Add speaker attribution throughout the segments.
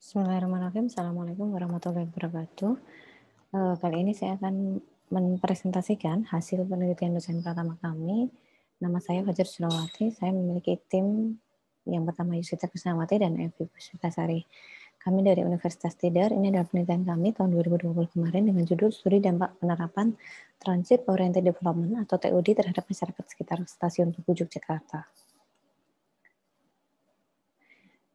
Speaker 1: Bismillahirrahmanirrahim. Assalamualaikum warahmatullahi wabarakatuh. Kali ini saya akan mempresentasikan hasil penelitian dosen pertama kami. Nama saya Fajar Sulawati. Saya memiliki tim yang pertama Yusita Krisnawati dan Evi Puspitasari. Kami dari Universitas Tidar. Ini adalah penelitian kami tahun 2020 kemarin dengan judul Studi Dampak Penerapan Transit Oriented Development atau TOD terhadap masyarakat sekitar Stasiun Tugu Yogyakarta.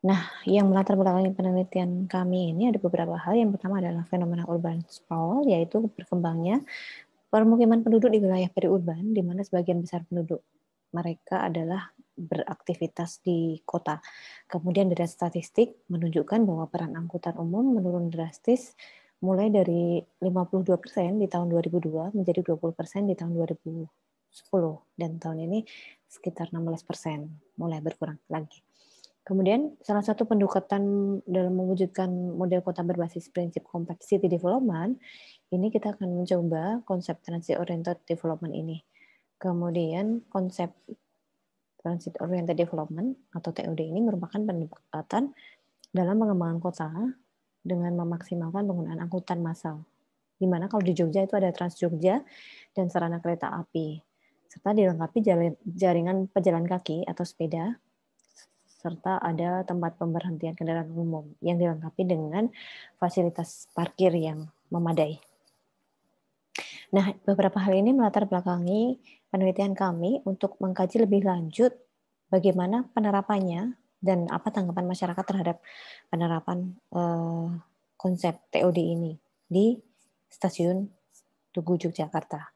Speaker 1: Nah, yang melatar belakangi penelitian kami ini ada beberapa hal. Yang pertama adalah fenomena urban sprawl, yaitu berkembangnya permukiman penduduk di wilayah periurban, di mana sebagian besar penduduk mereka adalah beraktivitas di kota. Kemudian dari statistik menunjukkan bahwa peran angkutan umum menurun drastis mulai dari 52% di tahun 2002 menjadi 20% di tahun 2010. Dan tahun ini sekitar 16%, mulai berkurang lagi. Kemudian salah satu pendekatan dalam mewujudkan model kota berbasis prinsip compact city development, ini kita akan mencoba konsep transit oriented development ini. Kemudian konsep transit oriented development atau TOD ini merupakan pendekatan dalam pengembangan kota dengan memaksimalkan penggunaan angkutan massal. Di mana kalau di Jogja itu ada Trans Jogja dan sarana kereta api, serta dilengkapi jaringan pejalan kaki atau sepeda, serta ada tempat pemberhentian kendaraan umum yang dilengkapi dengan fasilitas parkir yang memadai. Nah, beberapa hal ini melatar belakangi penelitian kami untuk mengkaji lebih lanjut bagaimana penerapannya dan apa tanggapan masyarakat terhadap penerapan konsep TOD ini di Stasiun Tugu Yogyakarta.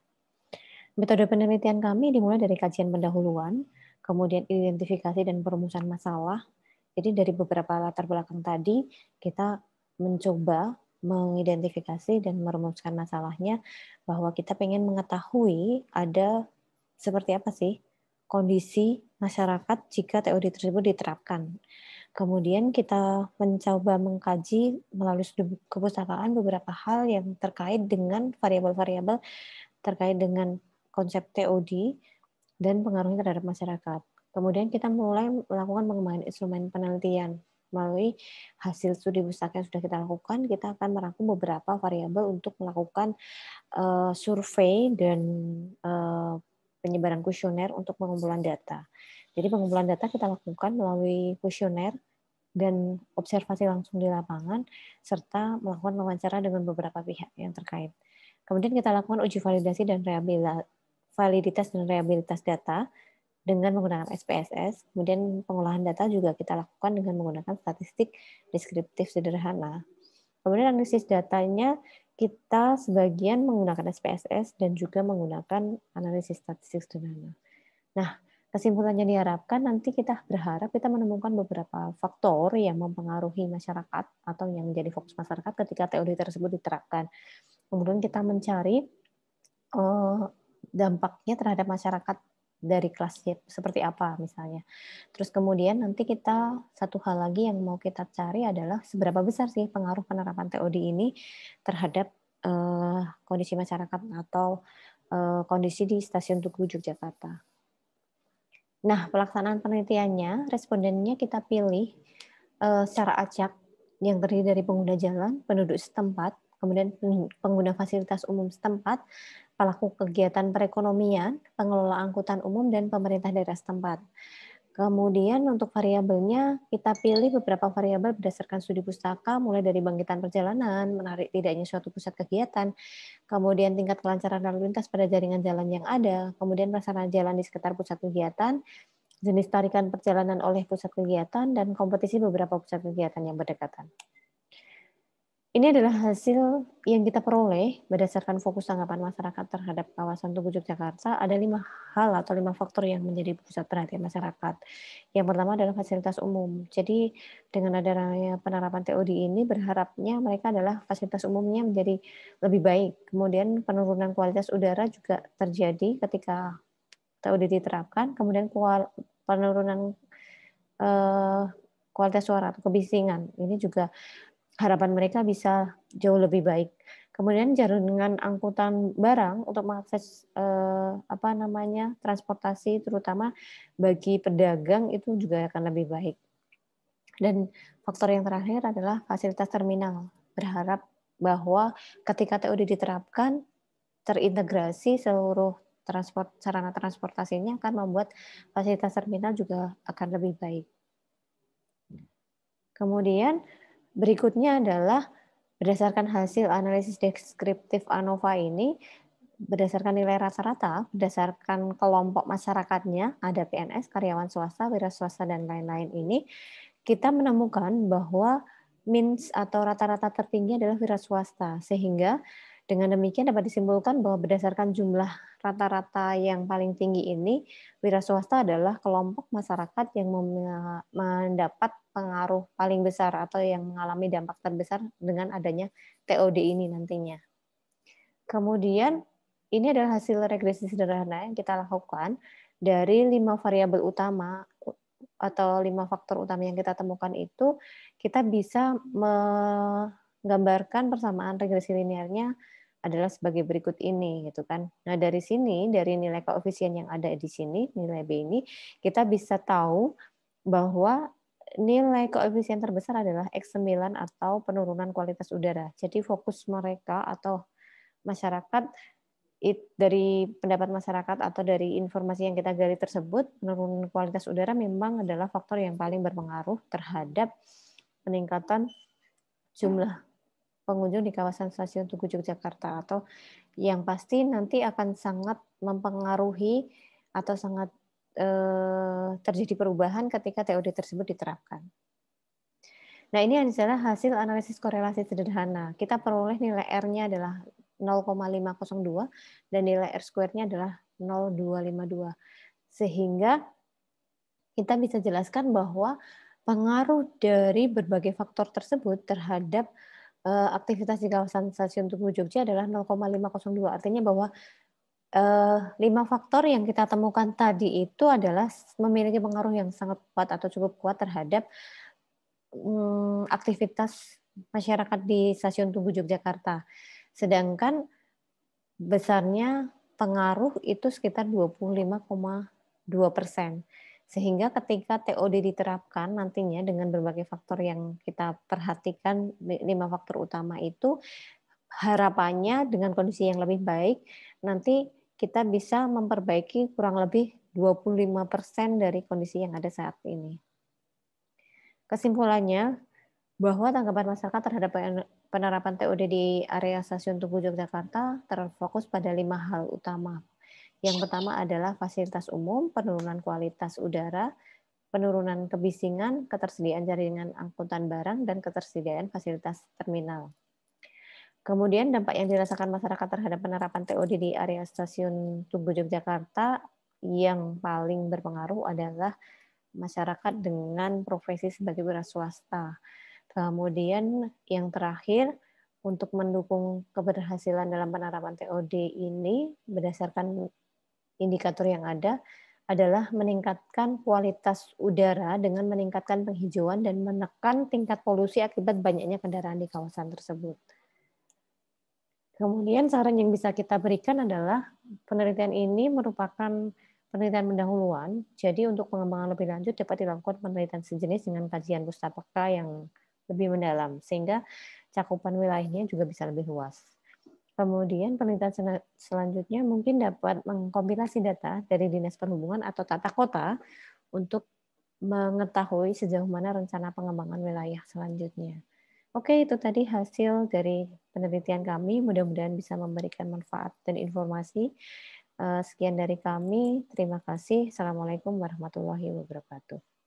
Speaker 1: Metode penelitian kami dimulai dari kajian pendahuluan, kemudian identifikasi dan perumusan masalah. Jadi dari beberapa latar belakang tadi, kita mencoba mengidentifikasi dan merumuskan masalahnya, bahwa kita ingin mengetahui ada seperti apa sih kondisi masyarakat jika TOD tersebut diterapkan. Kemudian kita mencoba mengkaji melalui studi kepustakaan beberapa hal yang terkait dengan variabel-variabel terkait dengan konsep TOD dan pengaruhnya terhadap masyarakat. Kemudian kita mulai melakukan pengembangan instrumen penelitian. Melalui hasil studi pustaka yang sudah kita lakukan, kita akan merangkum beberapa variabel untuk melakukan survei dan penyebaran kuesioner untuk pengumpulan data. Jadi pengumpulan data kita lakukan melalui kuesioner dan observasi langsung di lapangan, serta melakukan wawancara dengan beberapa pihak yang terkait. Kemudian kita lakukan uji validasi dan validitas dan reliabilitas data dengan menggunakan SPSS. Kemudian pengolahan data juga kita lakukan dengan menggunakan statistik deskriptif sederhana. Kemudian analisis datanya kita sebagian menggunakan SPSS dan juga menggunakan analisis statistik sederhana. Nah, kesimpulannya diharapkan nanti kita berharap kita menemukan beberapa faktor yang mempengaruhi masyarakat atau yang menjadi fokus masyarakat ketika TOD tersebut diterapkan. Kemudian kita mencari dampaknya terhadap masyarakat dari kelasnya seperti apa misalnya. Terus kemudian nanti kita satu hal lagi yang mau kita cari adalah seberapa besar sih pengaruh penerapan TOD ini terhadap kondisi masyarakat atau kondisi di Stasiun Tugu Yogyakarta. Nah, pelaksanaan penelitiannya, respondennya kita pilih secara acak yang terdiri dari pengguna jalan, penduduk setempat, kemudian pengguna fasilitas umum setempat, pelaku kegiatan perekonomian, pengelola angkutan umum, dan pemerintah daerah setempat. Kemudian untuk variabelnya, kita pilih beberapa variabel berdasarkan studi pustaka, mulai dari bangkitan perjalanan, menarik tidaknya suatu pusat kegiatan, kemudian tingkat kelancaran lalu lintas pada jaringan jalan yang ada, kemudian pelaksanaan jalan di sekitar pusat kegiatan, jenis tarikan perjalanan oleh pusat kegiatan, dan kompetisi beberapa pusat kegiatan yang berdekatan. Ini adalah hasil yang kita peroleh berdasarkan fokus tanggapan masyarakat terhadap kawasan Tugu Yogyakarta. Ada 5 hal atau 5 faktor yang menjadi pusat perhatian masyarakat. Yang pertama adalah fasilitas umum. Jadi dengan adanya penerapan TOD ini berharapnya mereka adalah fasilitas umumnya menjadi lebih baik. Kemudian penurunan kualitas udara juga terjadi ketika TOD diterapkan. Kemudian penurunan kualitas suara atau kebisingan. Ini juga harapan mereka bisa jauh lebih baik. Kemudian jaringan angkutan barang untuk mengakses transportasi terutama bagi pedagang itu juga akan lebih baik. Dan Faktor yang terakhir adalah fasilitas terminal. Berharap bahwa ketika TOD diterapkan, terintegrasi seluruh sarana transportasinya akan membuat fasilitas terminal juga akan lebih baik. Kemudian berikutnya adalah berdasarkan hasil analisis deskriptif ANOVA ini, berdasarkan nilai rata-rata, berdasarkan kelompok masyarakatnya, ada PNS, karyawan swasta, wira swasta, dan lain-lain ini, kita menemukan bahwa means atau rata-rata tertinggi adalah wira swasta, sehingga dengan demikian dapat disimpulkan bahwa berdasarkan jumlah rata-rata yang paling tinggi ini, wira swasta adalah kelompok masyarakat yang mendapat pengaruh paling besar atau yang mengalami dampak terbesar dengan adanya TOD ini nantinya. Kemudian ini adalah hasil regresi sederhana yang kita lakukan dari 5 variabel utama atau 5 faktor utama yang kita temukan itu, kita bisa menggambarkan persamaan regresi linearnya adalah sebagai berikut ini gitu kan. Nah, dari sini, dari nilai koefisien yang ada di sini, nilai B ini, kita bisa tahu bahwa nilai koefisien terbesar adalah X9 atau penurunan kualitas udara. Jadi fokus mereka atau masyarakat dari pendapat masyarakat atau dari informasi yang kita gali tersebut, penurunan kualitas udara memang adalah faktor yang paling berpengaruh terhadap peningkatan jumlah pengunjung di kawasan Stasiun Tugu Yogyakarta, atau yang pasti nanti akan sangat mempengaruhi atau sangat terjadi perubahan ketika TOD tersebut diterapkan. Nah, ini adalah hasil analisis korelasi sederhana. Kita peroleh nilai R-nya adalah 0,502 dan nilai R square-nya adalah 0,252. Sehingga kita bisa jelaskan bahwa pengaruh dari berbagai faktor tersebut terhadap aktivitas di kawasan Stasiun Tugu Jogja adalah 0,502. Artinya bahwa 5 faktor yang kita temukan tadi itu adalah memiliki pengaruh yang sangat kuat atau cukup kuat terhadap aktivitas masyarakat di Stasiun Tugu Yogyakarta. Sedangkan besarnya pengaruh itu sekitar 25,2%. Sehingga ketika TOD diterapkan nantinya dengan berbagai faktor yang kita perhatikan, 5 faktor utama itu, harapannya dengan kondisi yang lebih baik, nanti kita bisa memperbaiki kurang lebih 25% dari kondisi yang ada saat ini. Kesimpulannya, bahwa tanggapan masyarakat terhadap penerapan TOD di area Stasiun Tugu Yogyakarta terfokus pada 5 hal utama. Yang pertama adalah fasilitas umum, penurunan kualitas udara, penurunan kebisingan, ketersediaan jaringan angkutan barang, dan ketersediaan fasilitas terminal. Kemudian dampak yang dirasakan masyarakat terhadap penerapan TOD di area Stasiun Tugu Yogyakarta yang paling berpengaruh adalah masyarakat dengan profesi sebagai wira swasta. Kemudian yang terakhir, untuk mendukung keberhasilan dalam penerapan TOD ini berdasarkan indikator yang ada adalah meningkatkan kualitas udara dengan meningkatkan penghijauan dan menekan tingkat polusi akibat banyaknya kendaraan di kawasan tersebut. Kemudian saran yang bisa kita berikan adalah penelitian ini merupakan penelitian pendahuluan, jadi untuk pengembangan lebih lanjut dapat dilakukan penelitian sejenis dengan kajian pustaka yang lebih mendalam, sehingga cakupan wilayahnya juga bisa lebih luas. Kemudian penelitian selanjutnya mungkin dapat mengkompilasi data dari Dinas Perhubungan atau Tata Kota untuk mengetahui sejauh mana rencana pengembangan wilayah selanjutnya. Oke, itu tadi hasil dari penelitian kami. Mudah-mudahan bisa memberikan manfaat dan informasi. Sekian dari kami. Terima kasih. Assalamualaikum warahmatullahi wabarakatuh.